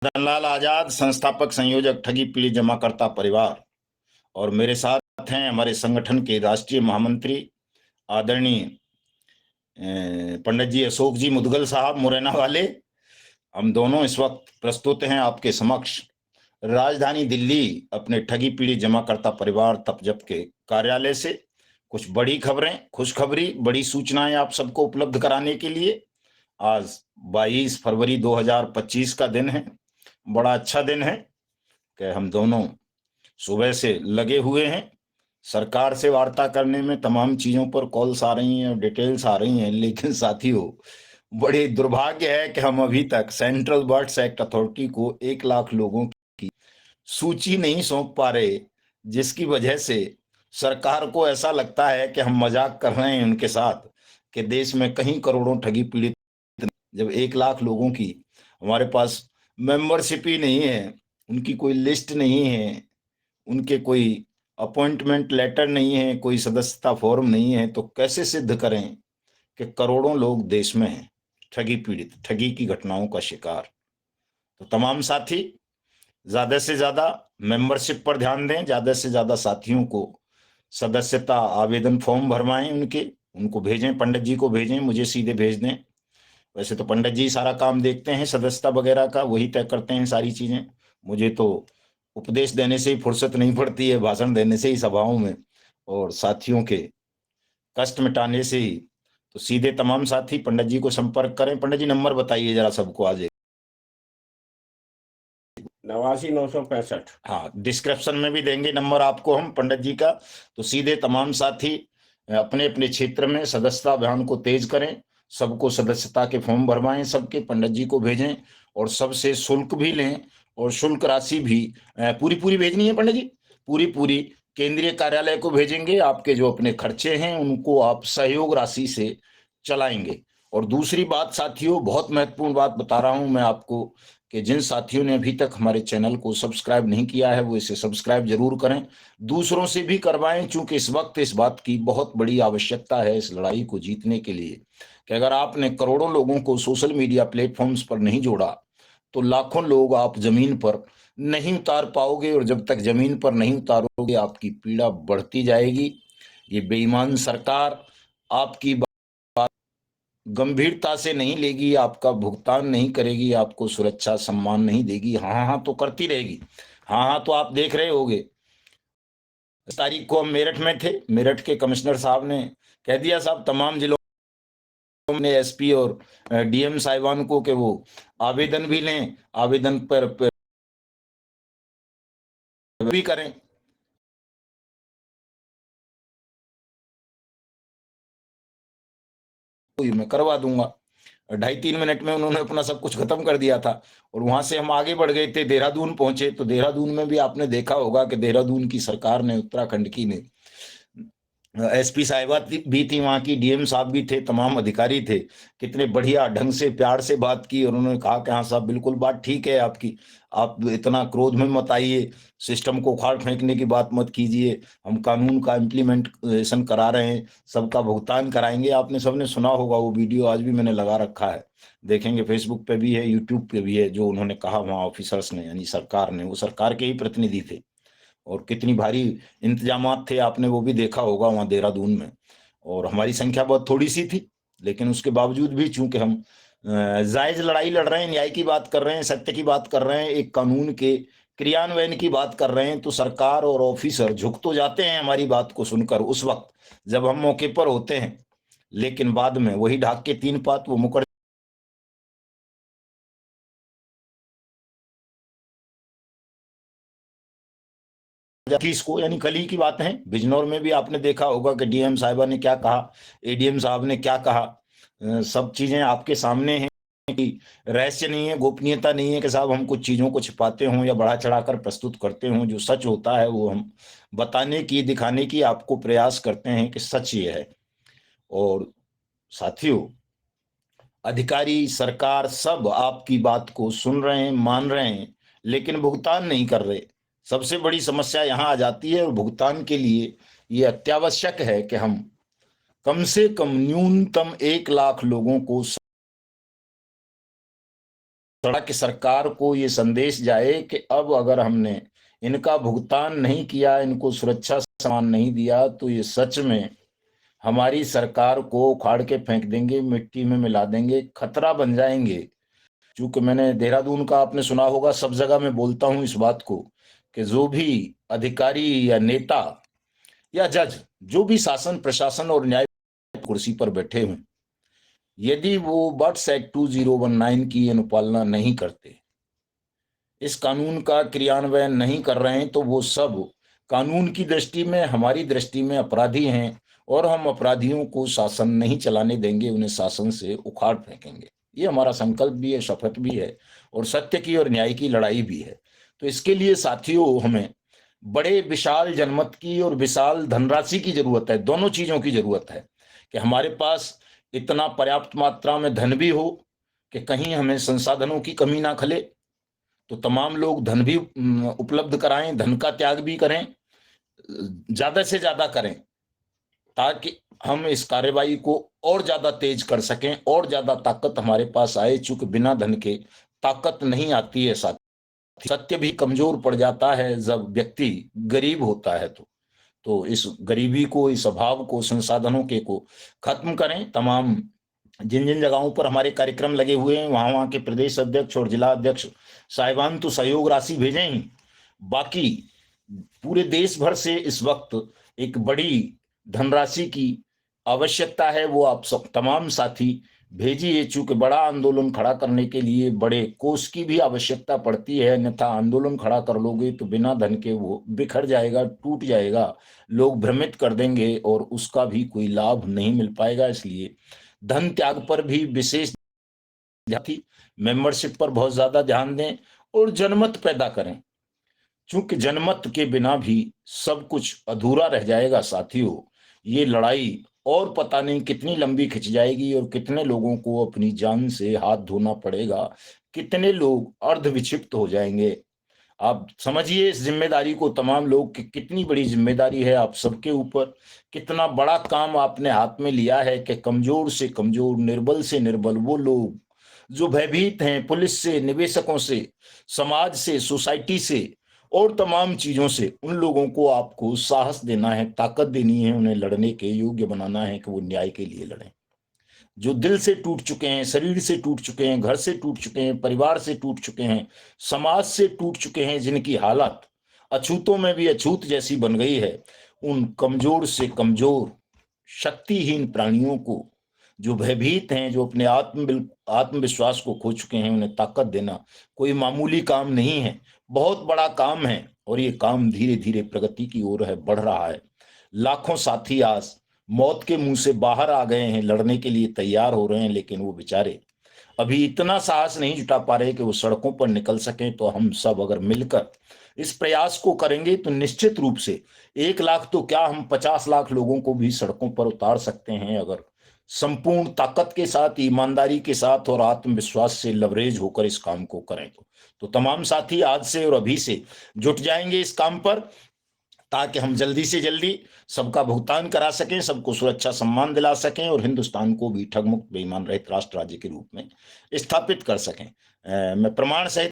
धनलाल आजाद, संस्थापक संयोजक ठगी पीड़ित जमाकर्ता परिवार। और मेरे साथ हैं हमारे संगठन के राष्ट्रीय महामंत्री आदरणीय पंडित जी अशोक जी मुदगल साहब मुरैना वाले। हम दोनों इस वक्त प्रस्तुत हैं आपके समक्ष राजधानी दिल्ली अपने ठगी पीड़ित जमाकर्ता परिवार तपजप के कार्यालय से कुछ बड़ी खबरें, खुशखबरी, बड़ी सूचनाएं आप सबको उपलब्ध कराने के लिए। आज 22 फरवरी 2025 का दिन है। बड़ा अच्छा दिन है कि हम दोनों सुबह से लगे हुए हैं। सरकार से वार्ता करने में तमाम चीजों पर कॉल्स आ रही हैं, डिटेल्स आ रही हैं, लेकिन साथियों बड़े दुर्भाग्य है कि हम अभी तक सेंट्रल बर्ड्स एक्ट अथॉरिटी को 1 लाख लोगों की सूची नहीं सौंप पा रहे, जिसकी वजह से सरकार को ऐसा लगता है कि हम मजाक कर रहे हैं उनके साथ कि देश में कहीं करोड़ों ठगी पीड़ित, जब 1 लाख लोगों की हमारे पास मेंबरशिप ही नहीं है, उनकी कोई लिस्ट नहीं है, उनके कोई अपॉइंटमेंट लेटर नहीं है, कोई सदस्यता फॉर्म नहीं है, तो कैसे सिद्ध करें कि करोड़ों लोग देश में हैं ठगी पीड़ित, ठगी की घटनाओं का शिकार। तो तमाम साथी ज्यादा से ज्यादा मेंबरशिप पर ध्यान दें, ज्यादा से ज्यादा साथियों को सदस्यता आवेदन फॉर्म भरवाएं, उनको भेजें, पंडित जी को भेजें, मुझे सीधे भेज दें। वैसे तो पंडित जी सारा काम देखते हैं सदस्यता वगैरह का, वही तय करते हैं सारी चीजें। मुझे तो उपदेश देने से ही फुर्सत नहीं पड़ती है, भाषण देने से ही सभाओं में, और साथियों के कष्ट मिटाने से ही। तो सीधे तमाम साथी पंडित जी को संपर्क करें। पंडित जी नंबर बताइए जरा सबको आज। 89,965। हाँ, डिस्क्रिप्शन में भी देंगे नंबर आपको हम पंडित जी का। तो सीधे तमाम साथी अपने अपने क्षेत्र में सदस्यता अभियान को तेज करें, सबको सदस्यता के फॉर्म भरवाएं, सबके पंडित जी को भेजें, और सबसे शुल्क भी लें, और शुल्क राशि भी पूरी पूरी भेजनी है पंडित जी, पूरी पूरी केंद्रीय कार्यालय को भेजेंगे। आपके जो अपने खर्चे हैं उनको आप सहयोग राशि से चलाएंगे। और दूसरी बात साथियों, बहुत महत्वपूर्ण बात बता रहा हूं मैं आपको, कि जिन साथियों ने अभी तक हमारे चैनल को सब्सक्राइब नहीं किया है वो इसे सब्सक्राइब जरूर करें, दूसरों से भी करवाएं, क्योंकि इस वक्त इस बात की बहुत बड़ी आवश्यकता है इस लड़ाई को जीतने के लिए, कि अगर आपने करोड़ों लोगों को सोशल मीडिया प्लेटफॉर्म्स पर नहीं जोड़ा तो लाखों लोग आप जमीन पर नहीं उतार पाओगे, और जब तक जमीन पर नहीं उतारोगे आपकी पीड़ा बढ़ती जाएगी। ये बेईमान सरकार आपकी गंभीरता से नहीं लेगी, आपका भुगतान नहीं करेगी, आपको सुरक्षा सम्मान नहीं देगी, हाँ हाँ तो करती रहेगी। हाँ हाँ तो आप देख रहे होगे, तारीख को हम मेरठ में थे, मेरठ के कमिश्नर साहब ने कह दिया साहब तमाम जिलों में एसपी और डीएम साहिबान को कि वो आवेदन भी लें, आवेदन पर भी करें। मैं करवा दूंगा। 2.5-3 मिनट में उन्होंने अपना सब कुछ खत्म कर दिया था, और वहां से हम आगे बढ़ गए थे, देहरादून पहुंचे। तो देहरादून में भी आपने देखा होगा कि देहरादून की सरकार ने, उत्तराखंड की ने, एसपी साहिबा भी थी वहां की, डीएम साहब भी थे, तमाम अधिकारी थे, कितने बढ़िया ढंग से प्यार से बात की, और उन्होंने कहा कि हाँ साहब बिल्कुल बात ठीक है आपकी, आप इतना क्रोध में मत आइए, सिस्टम को उखाड़ फेंकने की बात मत कीजिए, हम कानून का इम्प्लीमेंटेशन करा रहे हैं, सबका भुगतान कराएंगे। आपने सबने सुना होगा वो वीडियो, आज भी मैंने लगा रखा है, देखेंगे, फेसबुक पे भी है, यूट्यूब पे भी है, जो उन्होंने कहा वहाँ ऑफिसर्स ने, यानी सरकार ने, वो सरकार के ही प्रतिनिधि थे, और कितनी भारी इंतजामात थे आपने वो भी देखा होगा वहां देहरादून में। और हमारी संख्या बहुत थोड़ी सी थी, लेकिन उसके बावजूद भी चूंकि हम जायज लड़ाई लड़ रहे हैं, न्याय की बात कर रहे हैं, सत्य की बात कर रहे हैं, एक कानून के क्रियान्वयन की बात कर रहे हैं, तो सरकार और ऑफिसर झुक तो जाते हैं हमारी बात को सुनकर उस वक्त जब हम मौके पर होते हैं, लेकिन बाद में वही ढाक के 3 पात वो मुकर इसको। यानी कल ही की बात है, बिजनौर में भी आपने देखा होगा कि डीएम साहिबा ने क्या कहा, एडीएम साहब ने क्या कहा, सब चीजें आपके सामने हैं कि रहस्य नहीं है, गोपनीयता नहीं है कि साहब हम कुछ चीजों को छिपाते हों या बढ़ा चढ़ाकर प्रस्तुत करते हों। जो सच होता है वो हम बताने की, दिखाने की आपको प्रयास करते हैं कि सच ये है। और साथियों, अधिकारी, सरकार सब आपकी बात को सुन रहे हैं, मान रहे हैं, लेकिन भुगतान नहीं कर रहे। सबसे बड़ी समस्या यहां आ जाती है, और भुगतान के लिए ये अत्यावश्यक है कि हम कम से कम न्यूनतम 1 लाख लोगों को कि सरकार को ये संदेश जाए कि अब अगर हमने इनका भुगतान नहीं किया, इनको सुरक्षा सामान नहीं दिया, तो ये सच में हमारी सरकार को उखाड़ के फेंक देंगे, मिट्टी में मिला देंगे, खतरा बन जाएंगे। क्योंकि मैंने देहरादून का आपने सुना होगा, सब जगह मैं बोलता हूं इस बात को कि जो भी अधिकारी या नेता या जज, जो भी शासन प्रशासन और न्याय कुर्सी पर बैठे हों, यदि वो बट्स एक्ट 2019 की अनुपालना नहीं करते, इस कानून का क्रियान्वयन नहीं कर रहे हैं, तो वो सब कानून की दृष्टि में, हमारी दृष्टि में अपराधी हैं और हम अपराधियों को शासन नहीं चलाने देंगे, उन्हें शासन से उखाड़ फेंकेंगे। ये हमारा संकल्प भी है, शपथ भी है और सत्य की और न्याय की लड़ाई भी है। तो इसके लिए साथियों, हमें बड़े विशाल जनमत की और विशाल धनराशि की जरूरत है। दोनों चीजों की जरूरत है कि हमारे पास इतना पर्याप्त मात्रा में धन भी हो कि कहीं हमें संसाधनों की कमी ना खले, तो तमाम लोग धन भी उपलब्ध कराएं, धन का त्याग भी करें, ज्यादा से ज्यादा करें, ताकि हम इस कार्यवाही को और ज्यादा तेज कर सकें और ज्यादा ताकत हमारे पास आए। चूंकि बिना धन के ताकत नहीं आती है साथ। सत्य भी कमजोर पड़ जाता है जब व्यक्ति गरीब होता है। तो इस गरीबी को, इस अभाव को, संसाधनों के को खत्म करें। तमाम जिन जिन जगहों पर हमारे कार्यक्रम लगे हुए हैं, वहां वहां के प्रदेश अध्यक्ष और जिला अध्यक्ष साहिबान तो सहयोग राशि भेजें ही, बाकी पूरे देश भर से इस वक्त एक बड़ी धनराशि की आवश्यकता है, वो आप सब तमाम साथी भेजिए। चूंकि बड़ा आंदोलन खड़ा करने के लिए बड़े कोष की भी आवश्यकता पड़ती है, अन्यथा आंदोलन खड़ा कर लोगे तो बिना धन के वो बिखर जाएगा, टूट जाएगा, लोग भ्रमित कर देंगे और उसका भी कोई लाभ नहीं मिल पाएगा। इसलिए धन त्याग पर भी विशेष मेंबरशिप पर बहुत ज्यादा ध्यान दें और जनमत पैदा करें। चूंकि जनमत के बिना भी सब कुछ अधूरा रह जाएगा साथियों। ये लड़ाई और पता नहीं कितनी लंबी खिंच जाएगी और कितने लोगों को अपनी जान से हाथ धोना पड़ेगा, कितने लोग अर्ध विक्षिप्त हो जाएंगे। आप समझिए इस जिम्मेदारी को, तमाम लोग की कितनी बड़ी जिम्मेदारी है आप सबके ऊपर। कितना बड़ा काम आपने हाथ में लिया है कि कमजोर से कमजोर, निर्बल से निर्बल वो लोग जो भयभीत हैं, पुलिस से, निवेशकों से, समाज से, सोसाइटी से और तमाम चीजों से, उन लोगों को आपको साहस देना है, ताकत देनी है, उन्हें लड़ने के योग्य बनाना है कि वो न्याय के लिए लड़ें। जो दिल से टूट चुके हैं, शरीर से टूट चुके हैं, घर से टूट चुके हैं, परिवार से टूट चुके हैं, समाज से टूट चुके हैं, जिनकी हालत अछूतों में भी अछूत जैसी बन गई है, उन कमजोर से कमजोर शक्तिहीन प्राणियों को, जो भयभीत हैं, जो अपने आत्मविश्वास को खो चुके हैं, उन्हें ताकत देना कोई मामूली काम नहीं है, बहुत बड़ा काम है। और ये काम धीरे धीरे प्रगति की ओर है, बढ़ रहा है। लाखों साथी आज मौत के मुंह से बाहर आ गए हैं, लड़ने के लिए तैयार हो रहे हैं, लेकिन वो बेचारे अभी इतना साहस नहीं जुटा पा रहे कि वो सड़कों पर निकल सकें। तो हम सब अगर मिलकर इस प्रयास को करेंगे तो निश्चित रूप से 1 लाख तो क्या, हम 50 लाख लोगों को भी सड़कों पर उतार सकते हैं, अगर संपूर्ण ताकत के साथ, ईमानदारी के साथ और आत्मविश्वास से लवरेज होकर इस काम को करें। तो तमाम साथी आज से और अभी से जुट जाएंगे इस काम पर, ताकि हम जल्दी से जल्दी सबका भुगतान करा सकें, सबको सुरक्षा सम्मान दिला सकें और हिंदुस्तान को भी ठगमुक्त बेईमान रहित राष्ट्र राज्य के रूप में स्थापित कर सकें। मैं प्रमाण सहित